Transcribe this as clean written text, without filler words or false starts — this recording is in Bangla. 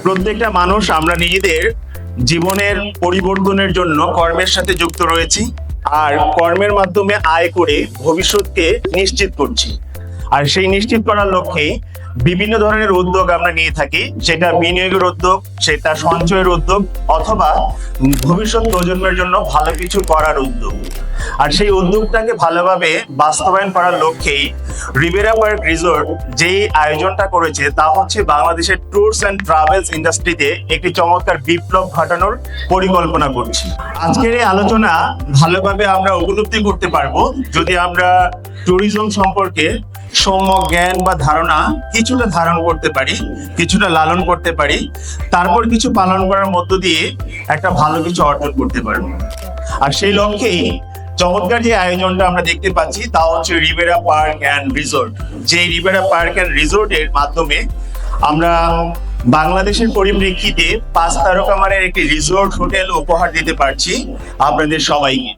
প্রত্যেকটা মানুষ আমরা নিজেদের জীবনের পরিবর্তনের জন্য কর্মের সাথে যুক্ত রয়েছি, আর কর্মের মাধ্যমে আয় করে ভবিষ্যৎকে নিশ্চিত করছি। আর সেই নিশ্চিত করার লক্ষ্যে বিভিন্ন ধরনের উদ্যোগ আমরা নিয়ে থাকি, সেটা বিনিয়োগের উদ্যোগ, সেটা সঞ্চয়ের উদ্যোগ, অথবা ভবিষ্যৎ প্রজন্মের জন্য ভালো কিছু করার উদ্যোগ। আর সেই উদ্যোগটাকে ভালোভাবে বাস্তবায়ন করার লক্ষ্যেই রিবেরা পার্ক রিসোর্ট যেই আয়োজনটা করেছে তা হচ্ছে বাংলাদেশের ট্যুরস অ্যান্ড ট্রাভেলস ইন্ডাস্ট্রিতে একটি চমৎকার বিপ্লব ঘটানোর পরিকল্পনা করছি। আজকের এই আলোচনা ভালোভাবে আমরা উপলব্ধি করতে পারবো যদি আমরা ট্যুরিজম সম্পর্কে সম্যক জ্ঞান বা ধারণা কিছুটা ধারণ করতে পারি, কিছুটা লালন করতে পারি, তারপর কিছু পালন করার মধ্য দিয়ে একটা ভালো কিছু অর্জন করতে পারবো। আর সেই লক্ষ্যেই চমৎকার যে আয়োজনটা আমরা দেখতে পাচ্ছি তা হচ্ছে রিবেরা পার্ক অ্যান্ড রিসোর্ট। যে রিবেরা পার্ক অ্যান্ড রিসোর্টের মাধ্যমে আমরা বাংলাদেশের পরিপ্রেক্ষিতে 5 তারকা মানের একটি রিসোর্ট হোটেল উপহার দিতে পারছি আপনাদের সবাইকে।